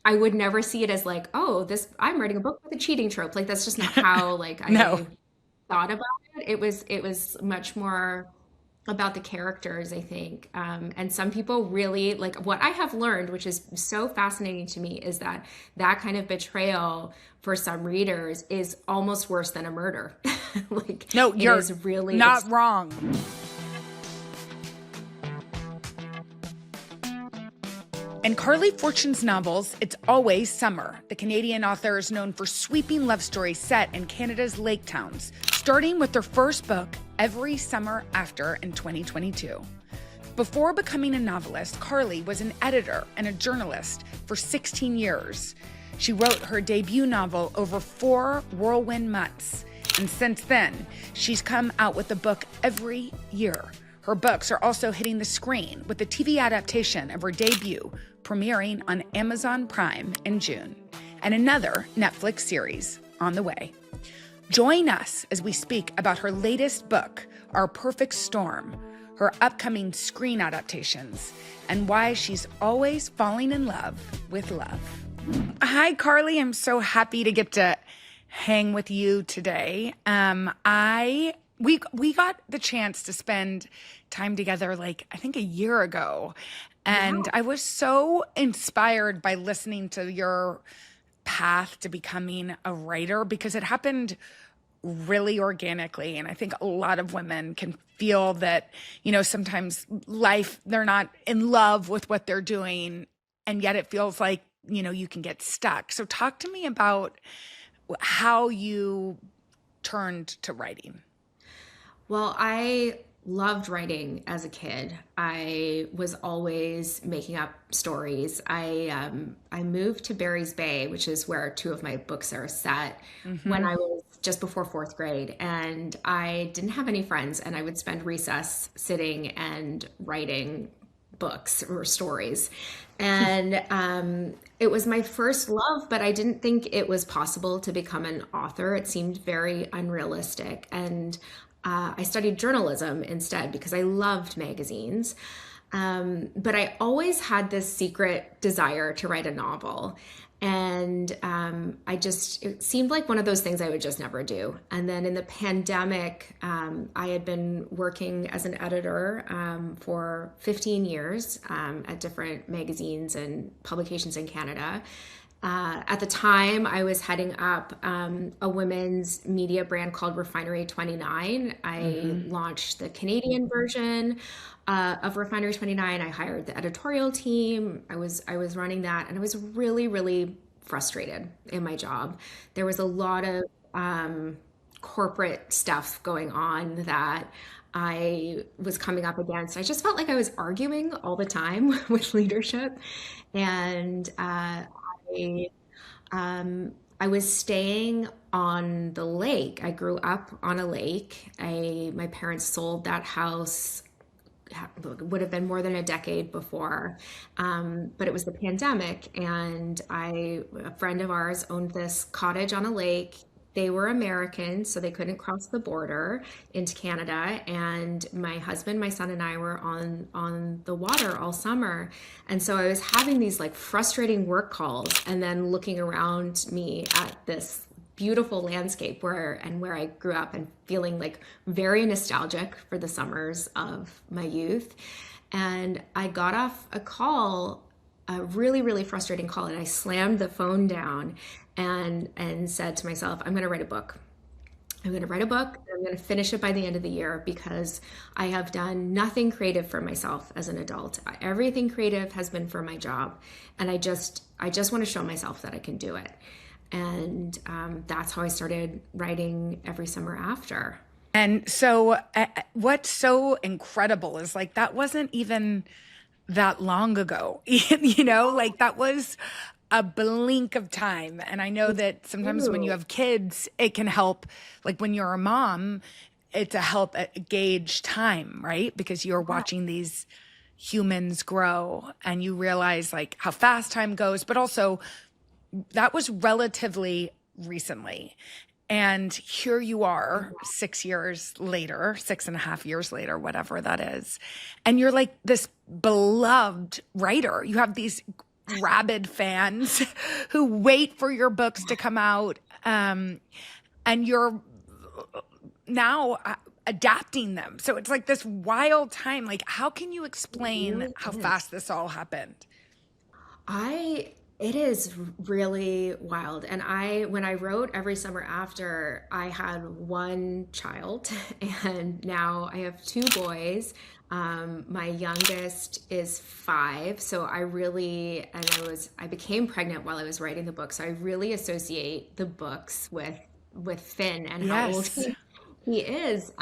I would never see it as like, oh, this I'm writing a book with a cheating trope. Like that's just not how like No. I thought about it. It was much more about the characters, I think. And some people really like what I have learned, which is so fascinating to me, is that that kind of betrayal for some readers is almost worse than a murder. Like No, it you're is really, not it's wrong. In Carley Fortune's novels, it's always summer. The Canadian author is known for sweeping love stories set in Canada's lake towns, starting with their first book, Every Summer After, in 2022. Before becoming a novelist, Carley was an editor and a journalist for 16 years. She wrote her debut novel over 4 whirlwind months, and since then, she's come out with a book every year. Her books are also hitting the screen with the TV adaptation of her debut, premiering on Amazon Prime in June, and another Netflix series on the way. Join us as we speak about her latest book, Our Perfect Storm, her upcoming screen adaptations, and why she's always falling in love with love. Hi, Carley. I'm so happy to get to hang with you today. We got the chance to spend time together, like I think a year ago, yeah. and I was so inspired by listening to your path to becoming a writer because it happened really organically. And I think a lot of women can feel that, sometimes life, they're not in love with what they're doing. And yet it feels like, you can get stuck. So talk to me about how you turned to writing. Well, I loved writing as a kid. I was always making up stories. I moved to Barry's Bay, which is where 2 of my books are set, when Mm-hmm. I was just before 4th grade, and I didn't have any friends, and I would spend recess sitting and writing books or stories. And it was my first love, but I didn't think it was possible to become an author. It seemed very unrealistic. And I studied journalism instead because I loved magazines. But I always had this secret desire to write a novel. And it seemed like one of those things I would just never do. And then in the pandemic, I had been working as an editor for 15 years at different magazines and publications in Canada. At the time, I was heading up a women's media brand called Refinery 29. I Mm-hmm. launched the Canadian version of Refinery 29. I hired the editorial team. I was running that, and I was really, really frustrated in my job. There was a lot of corporate stuff going on that I was coming up against. I just felt like I was arguing all the time with leadership, and I I was staying on the lake. I grew up on a lake. My parents sold that house, would have been more than a decade before, but it was the pandemic, and a friend of ours owned this cottage on a lake. They were American, so they couldn't cross the border into Canada. And my husband, my son, and I were on the water all summer. And so I was having these like frustrating work calls, and then looking around me at this beautiful landscape where I grew up, and feeling like very nostalgic for the summers of my youth. And I got off a really, really frustrating call, and I slammed the phone down and said to myself, I'm going to write a book. I'm going to write a book. I'm going to finish it by the end of the year because I have done nothing creative for myself as an adult. Everything creative has been for my job, and I just want to show myself that I can do it. And that's how I started writing Every Summer After. And so, what's so incredible is like that wasn't even that long ago, like that was a blink of time. And I know It's that sometimes when you true. have kids, it can help, like when you're a mom, it's a help gauge time, right? Because you're Yeah. watching these humans grow and you realize like how fast time goes, but also that was relatively recently. And here you are 6 years later, 6.5 years later, whatever that is. And you're like this beloved writer. You have these rabid fans who wait for your books to come out. And you're now adapting them. So it's like this wild time. Like, how can you It explain really how is. fast this all happened? It is really wild. And when I wrote Every Summer After, I had one child, and now I have two boys. My youngest is 5, so I became pregnant while I was writing the book. So I really associate the books with Finn and how old Yes. he is,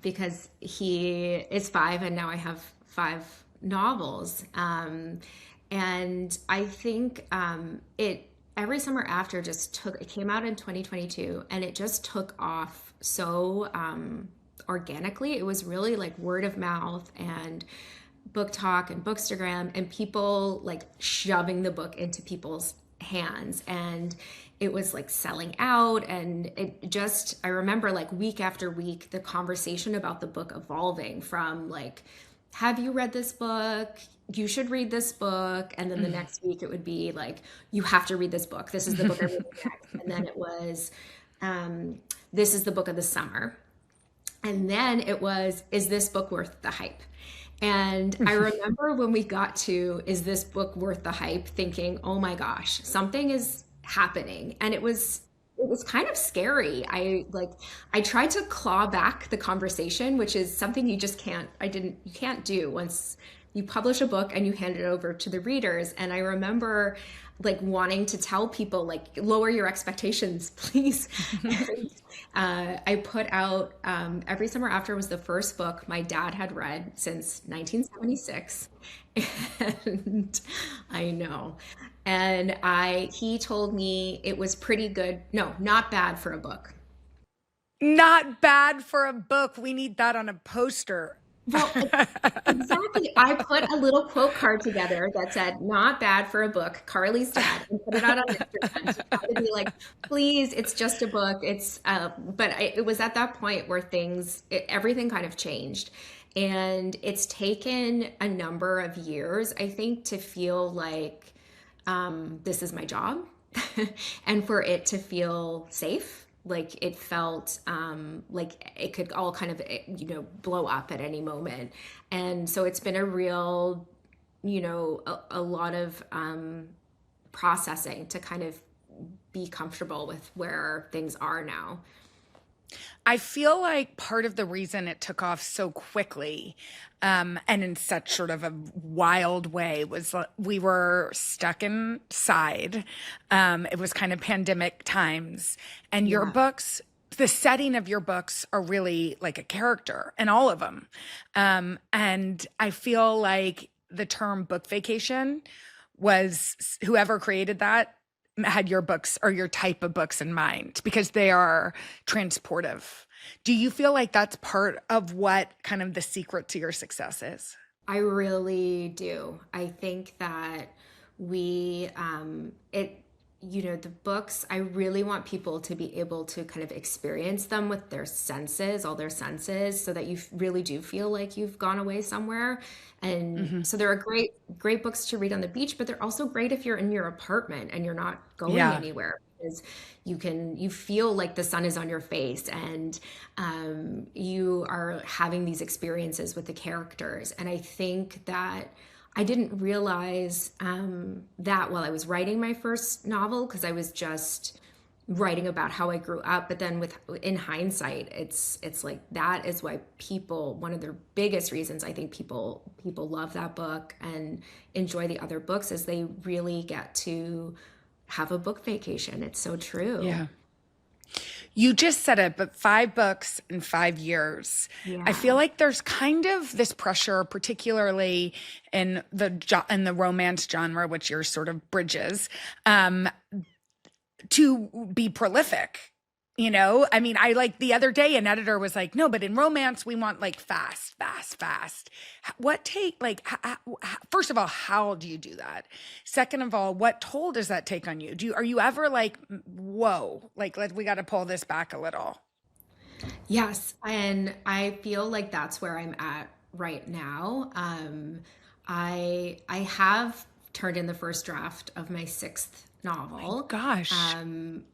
because he is 5, and now I have 5 novels. And I think it Every Summer After it came out in 2022, and it just took off so organically. It was really like word of mouth and BookTok and Bookstagram, and people like shoving the book into people's hands. And it was like selling out. And I remember like week after week, the conversation about the book evolving from like, have you read this book? You should read this book. And then the next week it would be like, you have to read this book. This is the book I'm reading next. And then it was, this is the book of the summer. And then it was, is this book worth the hype? And I remember when we got to, is this book worth the hype? Thinking, oh my gosh, something is happening. And it was kind of scary. I tried to claw back the conversation, which is something you can't do once you publish a book and you hand it over to the readers. And I remember like wanting to tell people like, lower your expectations, please. And, I put out Every Summer After was the first book my dad had read since 1976. And I know. And he told me it was pretty good. No, not bad for a book. Not bad for a book. We need that on a poster. Well, exactly. I put a little quote card together that said, not bad for a book, Carly's dad, and put it out on Instagram to try to be like, please, it's just a book. It was at that point where everything kind of changed. And it's taken a number of years, I think, to feel like this is my job and for it to feel safe. Like it felt like it could all kind of, blow up at any moment. And so it's been a real, a lot of processing to kind of be comfortable with where things are now. I feel like part of the reason it took off so quickly, and in such sort of a wild way, was we were stuck inside. It was kind of pandemic times, and your Yeah. books, the setting of your books are really like a character in all of them. And I feel like the term book vacation was whoever created that had your books or your type of books in mind because they are transportive. Do you feel like that's part of what kind of the secret to your success is? I really do. I think that we, it, the books, I really want people to be able to kind of experience them with their senses, all their senses, so that you really do feel like you've gone away somewhere. And Hmm. so they're great books to read on the beach, but they're also great if you're in your apartment and you're not going Yeah. anywhere. Because you feel like the sun is on your face, and you are having these experiences with the characters. And I think that I didn't realize that while I was writing my first novel, because I was just writing about how I grew up. But then in hindsight, it's like that is why one of the biggest reasons I think people love that book and enjoy the other books is they really get to have a book vacation. It's so true. Yeah. You just said it, but 5 books in 5 years. I Yeah. feel like there's kind of this pressure, particularly in the romance genre, which you're sort of bridges, to be prolific. I mean, I like the other day an editor was like, no, but in romance, we want like fast, fast, fast. First of all, how do you do that? Second of all, what toll does that take on you? Are you ever like, whoa, like, we got to pull this back a little? Yes, and I feel like that's where I'm at right now. I have turned in the first draft of my sixth My novel. gosh. Um,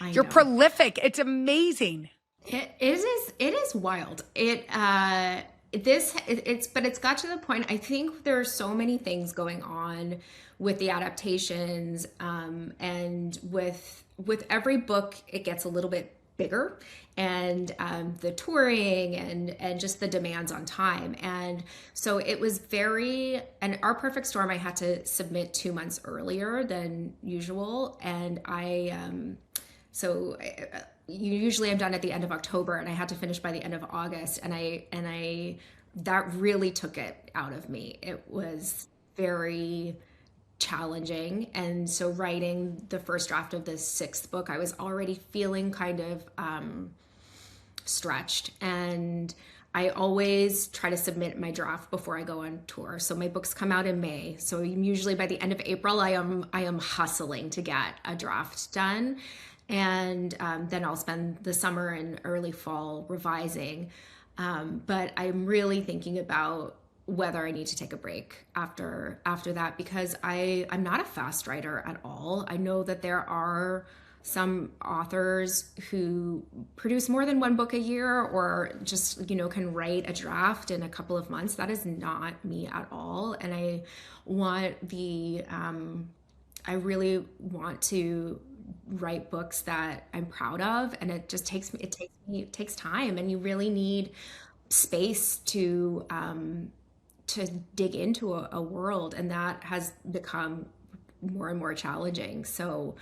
I You're know. prolific. It's amazing. It is wild. But it's got to the point. I think there are so many things going on with the adaptations, and with every book, it gets a little bit bigger, and the touring and just the demands on time. And so it was very, and Our Perfect Storm, I had to submit 2 months earlier than usual, and so usually I'm done at the end of October, and I had to finish by the end of August, and I that really took it out of me. It was very challenging, and so writing the first draft of this sixth book, I was already feeling kind of stretched, and I always try to submit my draft before I go on tour. So my books come out in May. So usually by the end of April, I am hustling to get a draft done, and then I'll spend the summer and early fall revising. But I'm really thinking about whether I need to take a break after that, because I'm not a fast writer at all. I know that there are some authors who produce more than one book a year, or just can write a draft in a couple of months. That is not me at all, and I really want to write books that I'm proud of, and it takes time, and you really need space to dig into a world, and that has become more and more challenging. So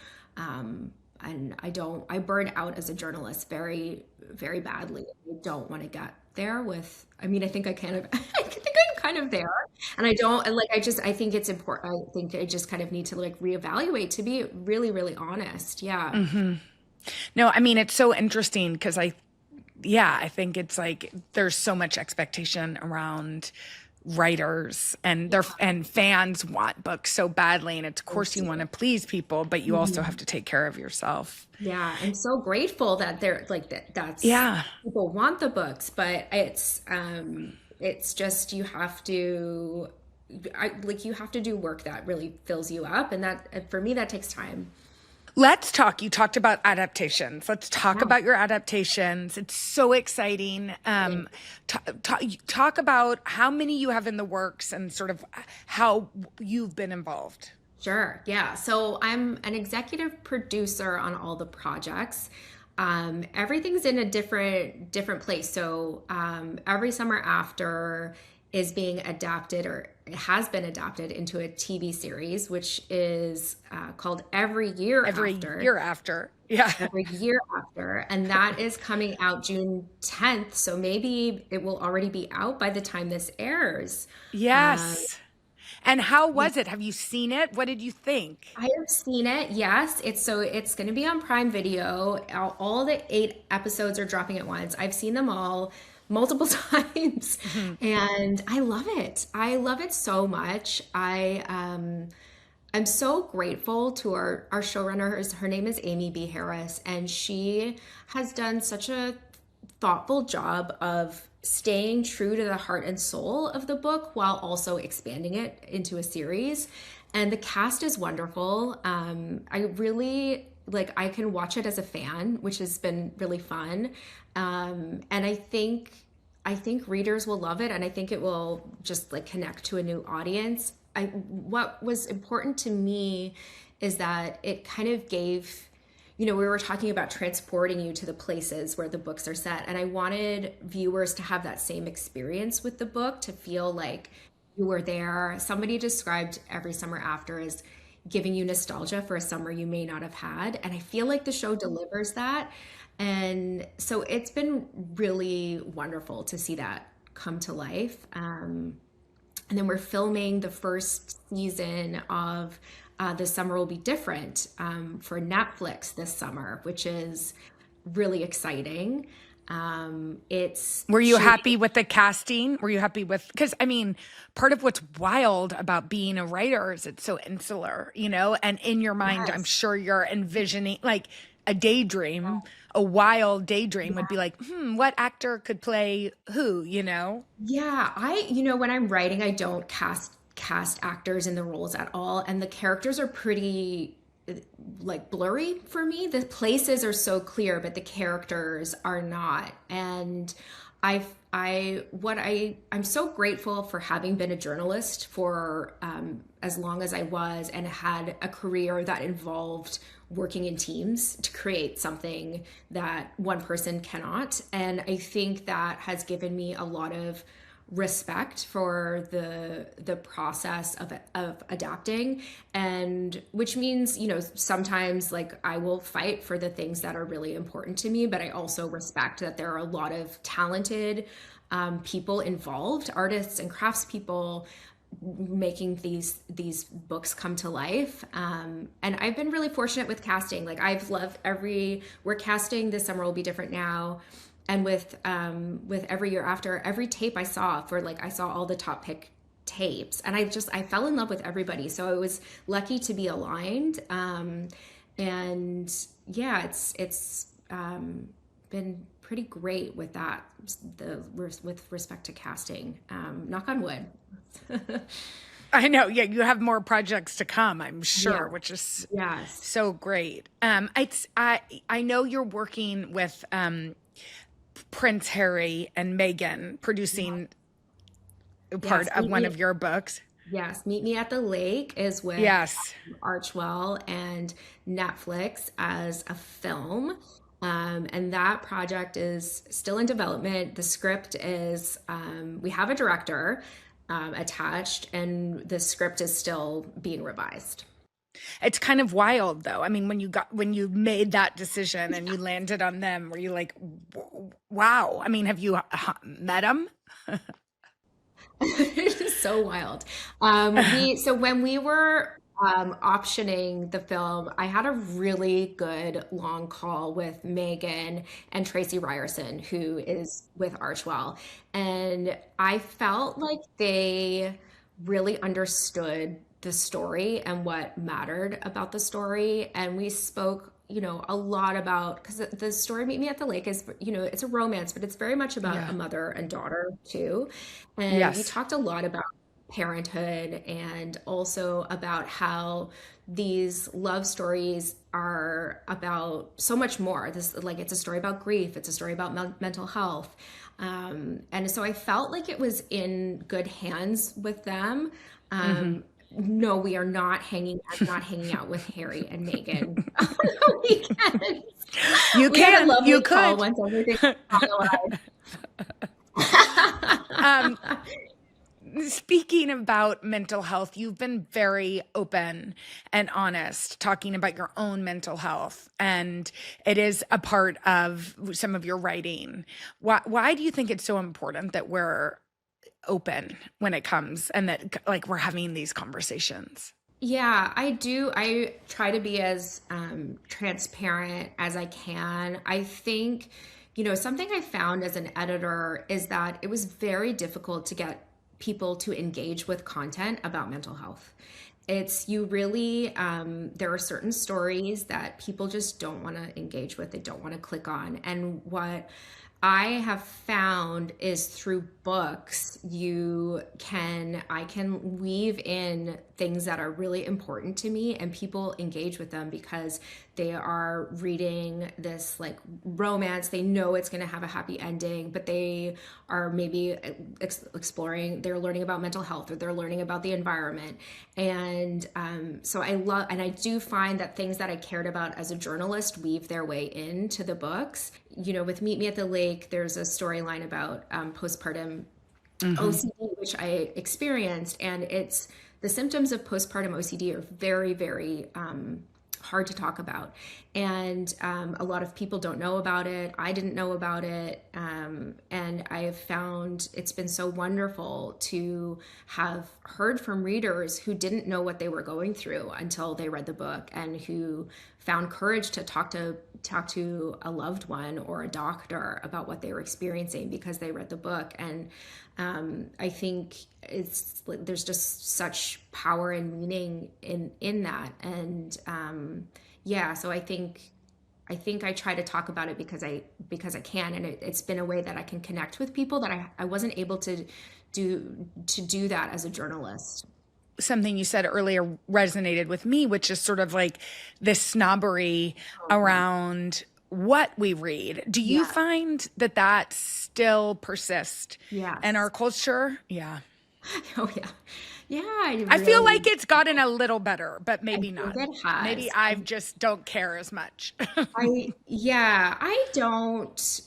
and I burned out as a journalist very, very badly. I don't want to get there with, I mean, I think I kind of, I think I'm kind of there. And I don't, and like, I think it's important. I think I just kind of need to like reevaluate, to be really, really honest. Yeah. No, I mean, it's so interesting because yeah, I think it's like there's so much expectation around writers, and fans want books so badly, and it's, of course you want to please people, but you also have to take care of yourself. Yeah, I'm so grateful that they're like that's Yeah. people want the books, but it's just you have to do work that really fills you up, and that for me that takes time. Let's talk. You talked about adaptations. Let's talk Yeah. about your adaptations. It's so exciting. Talk about how many you have in the works and sort of how you've been involved. Sure. Yeah. So I'm an executive producer on all the projects. Everything's in a different place. So every summer after is being adapted, or it has been adapted into a TV series, which is called Every Year Every After. year after. Yeah. Every Year After, and that is coming out June 10th. So maybe it will already be out by the time this airs. Um, Yes. And how was it? Have you seen it? What did you think? I have seen it. Yes, it's going to be on Prime Video. All the 8 episodes are dropping at once. I've seen them all multiple times, Mhm. and I love it. I love it so much. I'm so grateful to our showrunner. Her name is Amy B. Harris, and she has done such a thoughtful job of staying true to the heart and soul of the book while also expanding it into a series. And the cast is wonderful. I really like, I can watch it as a fan, which has been really fun. And I think readers will love it, and I think it will just like connect to a new audience. What was important to me is that it kind of gave, we were talking about transporting you to the places where the books are set, and I wanted viewers to have that same experience with the book, to feel like you were there. Somebody described Every Summer After as giving you nostalgia for a summer you may not have had, and I feel like the show delivers that. And so it's been really wonderful to see that come to life. And then we're filming the first season of The Summer Will Be Different for Netflix this summer, which is really exciting. It's Were you shooting. happy with the casting? Were you happy with, because I mean, part of what's wild about being a writer is it's so insular, and in your mind, I'm Yes. sure you're envisioning like a daydream, a wild daydream would be like, what actor could play who? Yeah, when I'm writing, I don't cast actors in the roles at all, and the characters are pretty like blurry for me. The places are so clear, but the characters are not. And I'm so grateful for having been a journalist for as long as I was, and had a career that involved working in teams to create something that one person cannot. And I think that has given me a lot of respect for the process of adapting, and which means, you know, sometimes like I will fight for the things that are really important to me, but I also respect that there are a lot of talented people involved, artists and craftspeople, making these books come to life. And I've been really fortunate with casting. Like I've loved we're casting this summer will be different now, and with every year after, every tape I saw for, like, I saw all the top pick tapes, and I fell in love with everybody. So I was lucky to be aligned. And yeah, it's been pretty great with that, with respect to casting. Knock on wood. I know. Yeah, you have more projects to come, I'm sure, Yeah. which is Yes. so great. I know you're working with Prince Harry and Meghan producing part Yes. of one of your books. Meet Me at the Lake is with Yes. Archwell and Netflix as a film. And that project is still in development. The script is, we have a director attached, and the script is still being revised. It's kind of wild though. I mean, when you made that decision and you landed on them, were you like, wow? I mean, have you met them? It is so wild. So when we were optioning the film, I had a really good long call with Megan and Tracy Ryerson, who is with Archwell, and I felt like they really understood the story and what mattered about the story. And we spoke, you know, a lot about, because the story Meet Me at the Lake is, you know, it's a romance, but it's very much about a Yeah. mother and daughter too. And we Yes. talked a lot about parenthood, and also about how these love stories are about so much more. This, like, it's a story about grief, it's a story about mental health. And so I felt like it was in good hands with them. Hmm. No, we are not hanging. I'm not hanging out with Harry and Meghan on the weekends. You We had a can. You lovely call could. once everything was Um, finalized. Speaking about mental health, you've been very open and honest talking about your own mental health, and it is a part of some of your writing. Why do you think it's so important that we're open when it comes, and that like we're having these conversations? Yeah, I do. I try to be as transparent as I can. I think, you know, something I found as an editor is that it was very difficult to get people to engage with content about mental health. It's you really, there are certain stories that people just don't want to engage with, they don't want to click on. And what I have found is through books, I can weave in things that are really important to me, and people engage with them because they are reading this like romance. They know it's going to have a happy ending, but they are maybe exploring, they're learning about mental health, or they're learning about the environment. And so I love, and I do find that things that I cared about as a journalist weave their way into the books. You know, with Meet Me at the Lake, there's a storyline about postpartum Hmm. OCD, which I experienced, and it's the symptoms of postpartum OCD are very, very hard to talk about, and a lot of people don't know about it. I didn't know about it, and I've found it's been so wonderful to have heard from readers who didn't know what they were going through until they read the book, and who found courage to talk to a loved one or a doctor about what they were experiencing because they read the book. And I think there's just such power and meaning in that. And yeah, so I think I try to talk about it because I can, and it's been a way that I can connect with people that I wasn't able to do that as a journalist. something you said earlier resonated with me, which is sort of like this snobbery Oh, around what we read. Do you yeah. find that that still persists in our Yes. culture? Yeah. Oh, yeah. Yeah, I I feel really, like it's gotten a little better, but I maybe think not. it Maybe has. I just don't care as much. Yeah, I don't.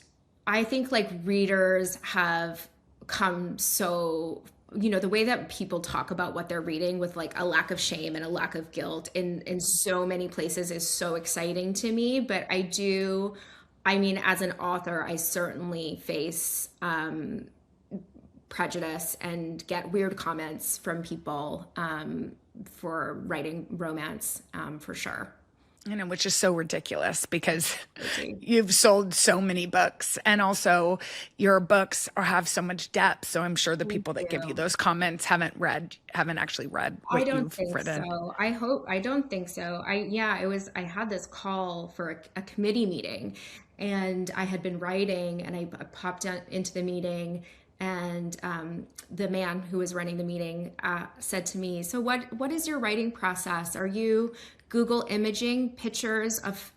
I think like readers have come so, the way that people talk about what they're reading with like a lack of shame and a lack of guilt in so many places is so exciting to me. But I mean, as an author, I certainly face prejudice and get weird comments from people for writing romance, for sure. You know, which is so ridiculous because Crazy. you've sold so many books and also your books have so much depth. So I'm sure the Thank people that give you you. those comments haven't actually read I what don't you've think written. so. I don't think so. I had this call for a committee meeting and I had been writing and I popped into the meeting and the man who was running the meeting said to me, "So what is your writing process? Are you Google imaging pictures of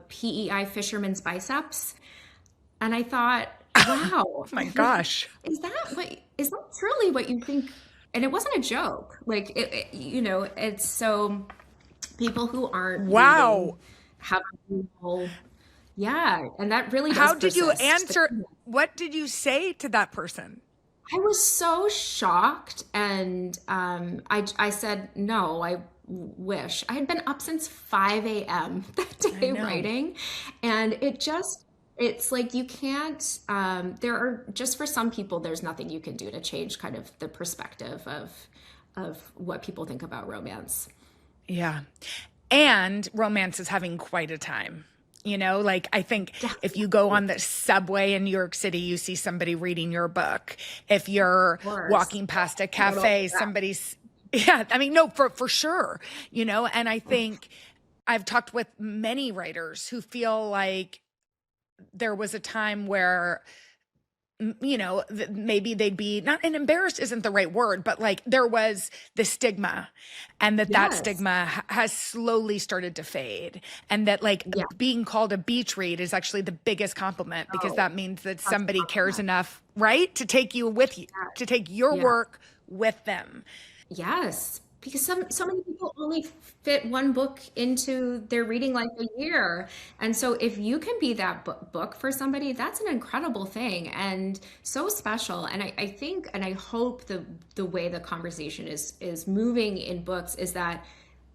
PEI fishermen's biceps?" And I thought, Oh wow, my gosh. is that truly what you think? And it wasn't a joke. Like it's so people who aren't reading Wow. have a real, yeah, and that really does How did you persist. answer? What did you say to that person? I was so shocked, and I said no. I wish I had been up since 5 a.m. that I day know. writing, and it's like you can't. There are just for some people, there's nothing you can do to change kind of the perspective of what people think about romance. Yeah. And romance is having quite a time. You know, like I think if you go Definitely, on the subway in New York City, you see somebody reading your book. If you're of course, walking past a total. cafe, somebody's, yeah, I mean, no, for sure, you know, and I think I've talked with many writers who feel like there was a time where you know, maybe they'd be not, and embarrassed isn't the right word, but like there was the stigma and that Yes. stigma has slowly started to fade. And that like Yeah. being called a beach read is actually the biggest compliment because Oh, that means that such a somebody cares compliment. enough, right? To take you with you, Yeah. to take your Yeah. work with them. Yes, because so many people only fit one book into their reading life a year. And so if you can be that book for somebody, that's an incredible thing and so special. And I think and I hope the way the conversation is moving in books is that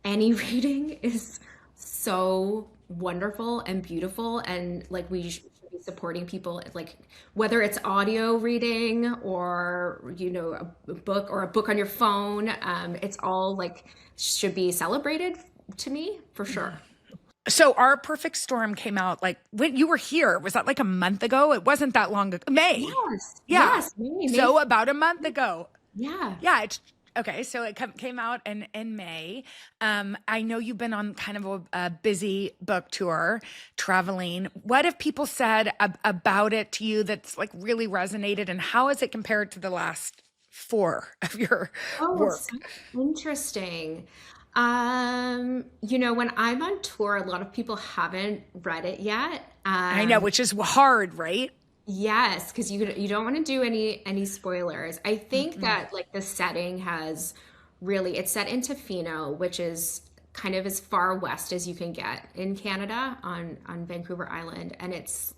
any reading is so wonderful and beautiful and like we should be supporting people like whether it's audio reading or a book or a book on your phone, it's all like should be celebrated to me for Yeah. sure. So our perfect storm came out like when you were here. Was that like a month ago? It wasn't that long ago. May. Yes, Yeah. yes, May So 4th. about a month ago. Yeah. Yeah, it's okay. So it came out in May. I know you've been on kind of a busy book tour, traveling. What have people said about it to you that's like really resonated, and how has it compared to the last four of your Oh, work? so interesting. When I'm on tour, a lot of people haven't read it yet. I know, which is hard, right? Yes, because you don't want to do any spoilers. I think Mm-mm. that like the setting has really it's set in Tofino, which is kind of as far west as you can get in Canada on Vancouver Island, and it's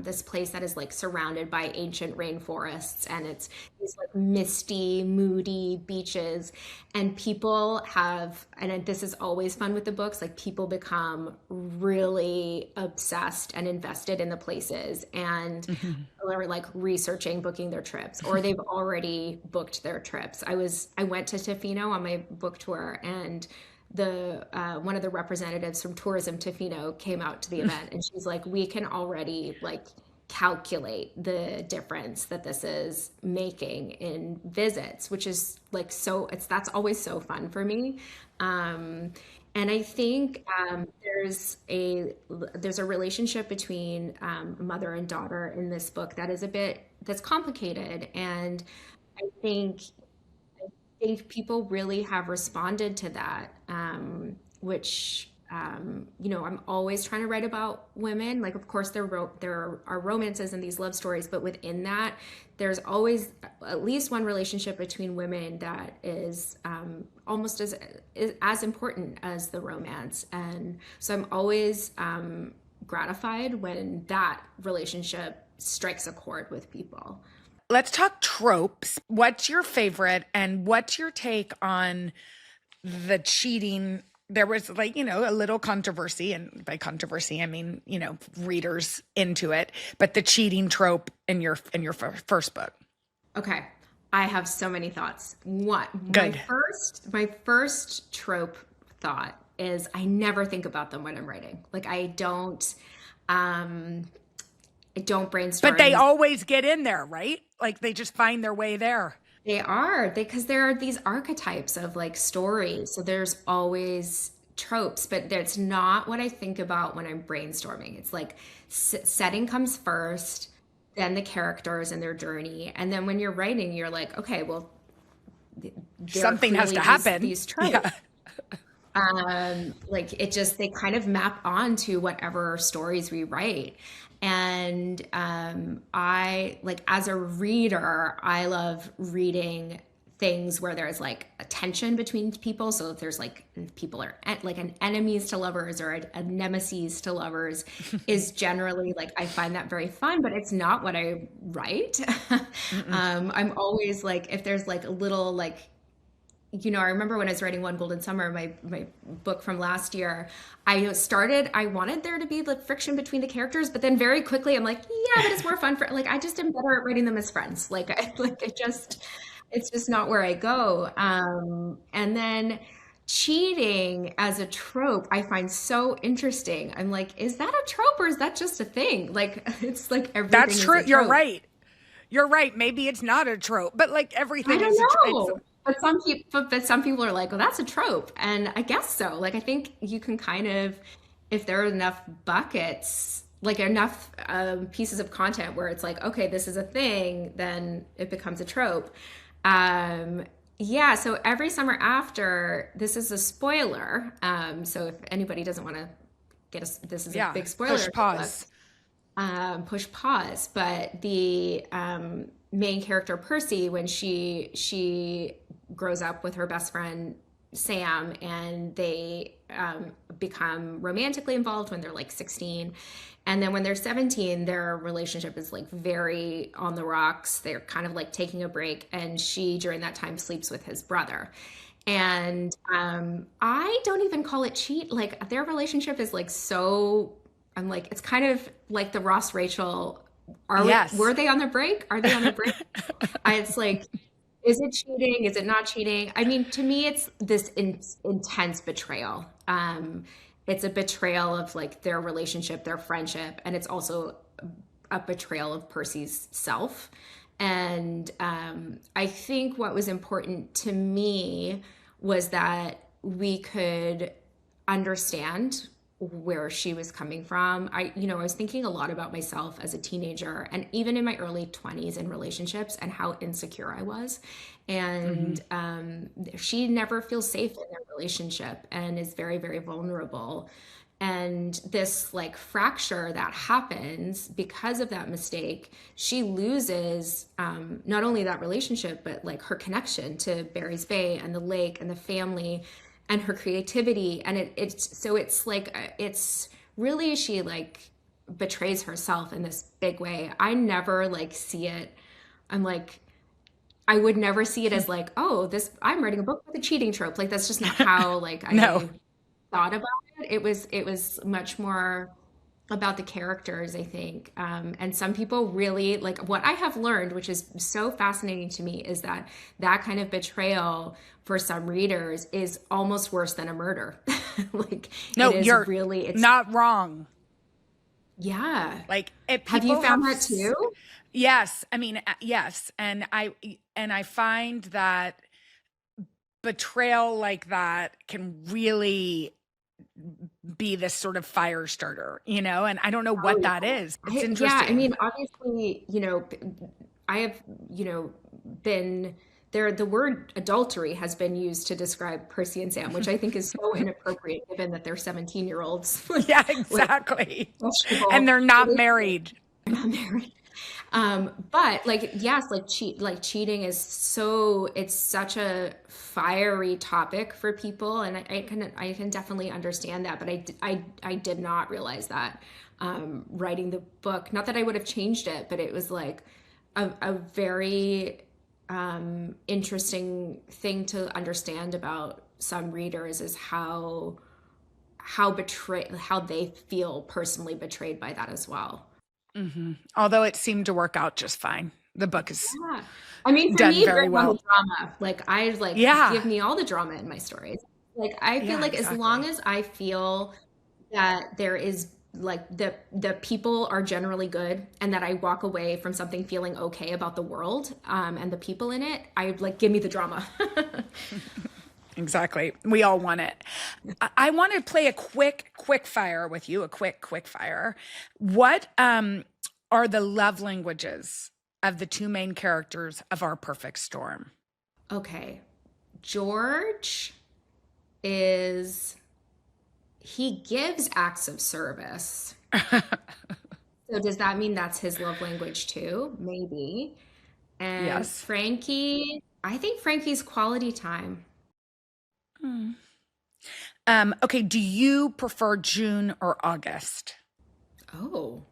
this place that is like surrounded by ancient rainforests, and it's these like misty, moody beaches, and people have, and this is always fun with the books, like people become really obsessed and invested in the places and Mhm. are like researching booking their trips or they've already booked their trips. I went to Tofino on my book tour and the one of the representatives from Tourism Tofino came out to the event and she's like, we can already like calculate the difference that this is making in visits, which is like so it's that's always so fun for me. Um, and I think there's a relationship between mother and daughter in this book that is a bit that's complicated, and I think think people really have responded to that, which I'm always trying to write about women. Like, of course, there are romances and these love stories, but within that, there's always at least one relationship between women that is almost as important as the romance. And so I'm always gratified when that relationship strikes a chord with people. Let's talk tropes. What's your favorite, and what's your take on the cheating? There was, like, a little controversy, and by controversy I mean, readers into it, but the cheating trope in your first book. Okay. I have so many thoughts. What my Good. first trope thought is I never think about them when I'm writing. Like um I don't But they brainstorm. always get in there, right? Like they just find their way there. Because there are these archetypes of like stories. So there's always tropes, but that's not what I think about when I'm brainstorming. It's like setting comes first, then the characters and their journey. And then when you're writing, you're like, okay, well, there are Something has clearly to these happen. these tropes. Yeah. Like it just they kind of map on to whatever stories we write. And I like as a reader, I love reading things where there's like a tension between people. So if there's like people are like an enemies to lovers or a nemesis to lovers is generally like I find that very fun, but it's not what I write. Mm-mm. I'm always like if there's like a little like I remember when I was writing One Golden Summer, my book from last year, I wanted there to be the friction between the characters, but then very quickly I'm like, yeah, but it's more fun for, like, I just am better at writing them as friends. It's just not where I go. And then cheating as a trope, I find so interesting. I'm like, is that a trope or is that just a thing? Like, it's like everything That's is true. a You're trope. right. You're right. Maybe it's not a trope, but like I everything don't is a trope. It's, know. But some people are like, well, that's a trope. And I guess so. Like, I think you can kind of, if there are enough buckets, like enough pieces of content where it's like, okay, this is a thing, then it becomes a trope. Yeah, so every summer after, this is a spoiler. So if anybody doesn't want to get us, this is a yeah. big spoiler Push of the book, pause. push pause. But the main character Percy, when she grows up with her best friend Sam, and they become romantically involved when they're like 16. And then when they're 17, their relationship is like very on the rocks. They're kind of like taking a break. And she, during that time, sleeps with his brother. And I don't even call it cheat. Like their relationship is like so, I'm like, it's kind of like the Ross Rachel. Yes. Were they on their break? Are they on their break? It's like, is it cheating? Is it not cheating? I mean, to me, it's this intense betrayal. It's a betrayal of like their relationship, their friendship, and it's also a betrayal of Percy's self. And I think what was important to me was that we could understand where she was coming from. I was thinking a lot about myself as a teenager and even in my early 20s in relationships and how insecure I was. Hmm. And she never feels safe in their relationship and is very, very vulnerable. And this like fracture that happens because of that mistake, she loses not only that relationship, but like her connection to Barry's Bay and the lake and the family and her creativity. And it's like, it's really, she like betrays herself in this big way. I never like see it. I'm like, I would never see it as like, oh, I'm writing a book with a cheating trope. Like, that's just not how like No. I thought about it. It was much more about the characters, I think. And some people really like what I have learned, which is so fascinating to me, is that that kind of betrayal for some readers is almost worse than a murder. Like it No, is you're really, it's not wrong. yeah. Like if Have you people found that too? yes, I mean, yes, and I find that betrayal like that can really be this sort of fire starter, and I don't know what Oh that is. It's yeah, I interesting. mean, obviously, I have, been. the word adultery has been used to describe Percy and Sam, which I think is so inappropriate given that they're 17-year-olds. Yeah, Like exactly. And questionable they're not relationship. married. They're not married. But like yes, like cheating is so it's such a fiery topic for people, and I can definitely understand that. But I did not realize that writing the book. Not that I would have changed it, but it was like a very interesting thing to understand about some readers is how they feel personally betrayed by that as well. Although it seemed to work out just fine. The book is Yeah. I mean, for done me, bring very on the well. drama. Like I like Yeah. give me all the drama in my stories. Like I feel Yeah, like as long exactly. as I feel that there is like the people are generally good and that I walk away from something feeling okay about the world and the people in it, I like give me the drama. Exactly. We all want it. I want to play a quick fire with you, a quick fire. What are the love languages of the two main characters of Our Perfect Storm? Okay. George is he gives acts of service. So does that mean that's his love language too? Maybe. And Yes. Frankie, I think Frankie's quality time. Hmm. Okay, do you prefer June or August? Oh,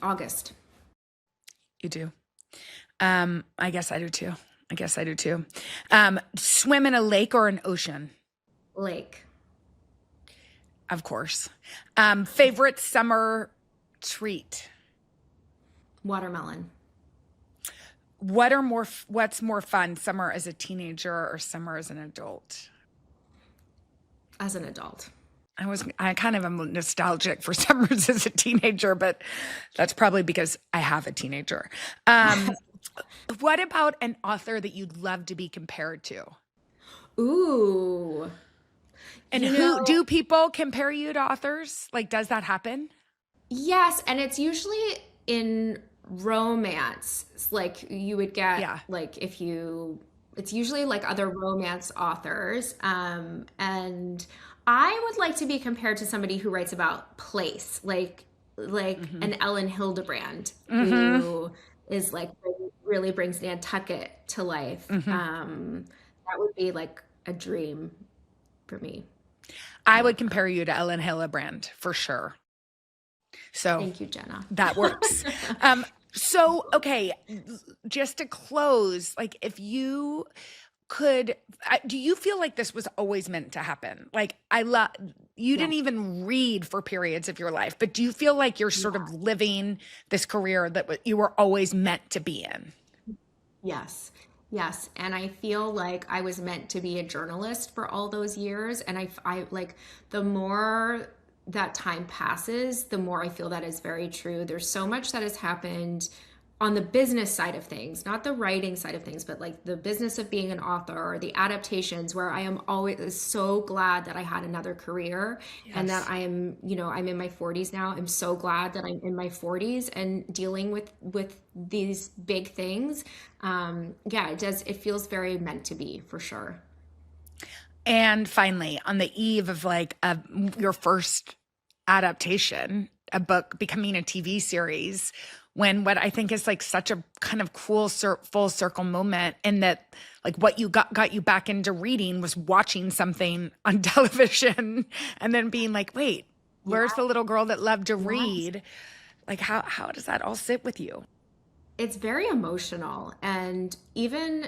August. You do. I guess I do too. I guess I do too. Swim in a lake or an ocean? Lake. Of course. Favorite summer treat? Watermelon. What's more fun, summer as a teenager or summer as an adult? As an adult. I kind of am nostalgic for summers as a teenager, but that's probably because I have a teenager. What about an author that you'd love to be compared to? Ooh. And You who know, do people compare you to authors? Like, does that happen? yes, and it's usually in romance. It's like you would get Yeah. like if you it's usually like other romance authors. And I would like to be compared to somebody who writes about place, like Mm-hmm. an Ellen Hildebrand, Mm-hmm. who is like really brings Nantucket to life. Mm-hmm. That would be like a dream for me. I I love would her. compare you to Ellen Hillebrand for sure. So Thank you, Jenna. that works. So okay, just to close, like if you could, do you feel like this was always meant to happen? Like I love, you Yeah. didn't even read for periods of your life, but do you feel like you're sort of Yeah. living this career that you were always meant to be in? Yes. Yes. And I feel like I was meant to be a journalist for all those years. And I like the more that time passes, the more I feel that is very true. There's so much that has happened on the business side of things, not the writing side of things, but like the business of being an author or the adaptations, where I am always so glad that I had another career and that Yes. I am, I'm in my 40s now. I'm so glad that I'm in my 40s and dealing with these big things. Yeah, it feels very meant to be for sure. And finally, on the eve of like your first adaptation, a book becoming a TV series, when what I think is like such a kind of cool full circle moment, in that like what you got you back into reading was watching something on television and then being like, wait, where's Yeah. the little girl that loved to Yes. read? Like how does that all sit with you? It's very emotional. And even,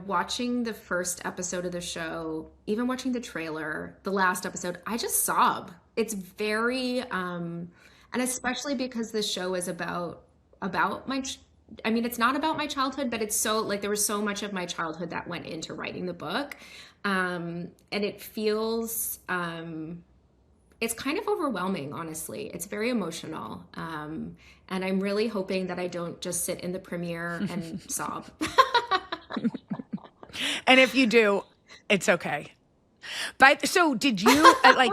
watching the first episode of the show, even watching the trailer, the last episode, I just sob. It's very, and especially because the show is about I mean, it's not about my childhood, but it's so like there was so much of my childhood that went into writing the book. And it feels, it's kind of overwhelming, honestly. It's very emotional. And I'm really hoping that I don't just sit in the premiere and sob. And if you do, it's okay. But so did you like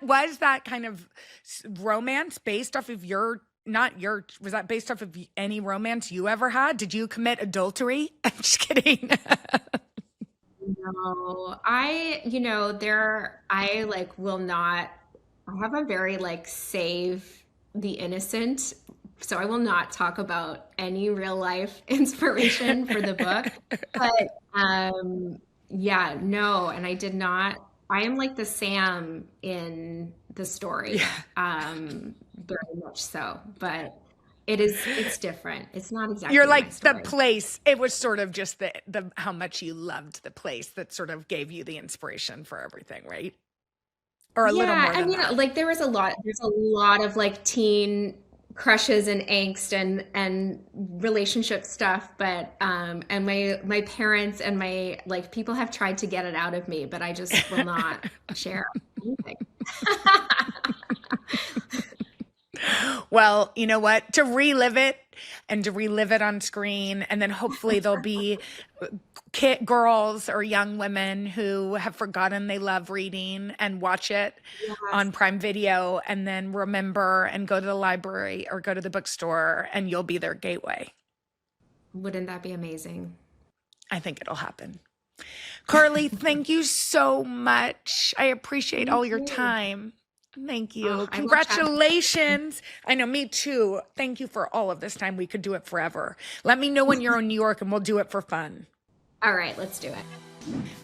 was that kind of romance based off of your was that based off of any romance you ever had? Did you commit adultery? I'm just kidding. No, I like will not, I have a very like save the innocent, so I will not talk about any real life inspiration for the book. But yeah, no, and I did not, I am like the Sam in the story, Yeah. very much so, but it's different. It's not You're exactly my like the story. place. It was sort of just the how much you loved the place that sort of gave you the inspiration for everything, right? Or a little Yeah, more I than mean, that. like there's a lot of like teen crushes and angst and relationship stuff, but and my parents and my like people have tried to get it out of me, but I just will not share anything. Well, you know what? To relive it and to relive it on screen, and then hopefully there'll be girls or young women who have forgotten they love reading and watch it Yes. on Prime Video, and then remember and go to the library or go to the bookstore, and you'll be their gateway. Wouldn't that be amazing? I think it'll happen. Carley, thank you so much. I appreciate Me all your too. time. Thank Oh, you. I love chatting with you. Congratulations. I know, me too. Thank you for all of this time. We could do it forever. Let me know when you're in New York and we'll do it for fun. All right, let's do it.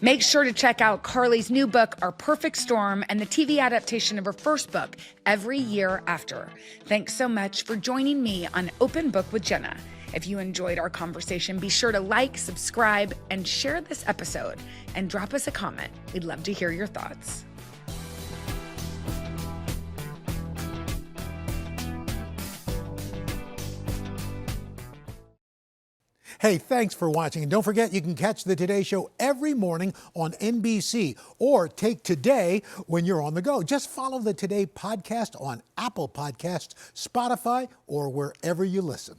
Make sure to check out Carley's new book, Our Perfect Storm, and the TV adaptation of her first book, Every Year After. Thanks so much for joining me on Open Book with Jenna. If you enjoyed our conversation, be sure to like, subscribe, and share this episode, and drop us a comment. We'd love to hear your thoughts. Hey, thanks for watching. And don't forget, you can catch the Today Show every morning on NBC or take Today when you're on the go. Just follow the Today podcast on Apple Podcasts, Spotify, or wherever you listen.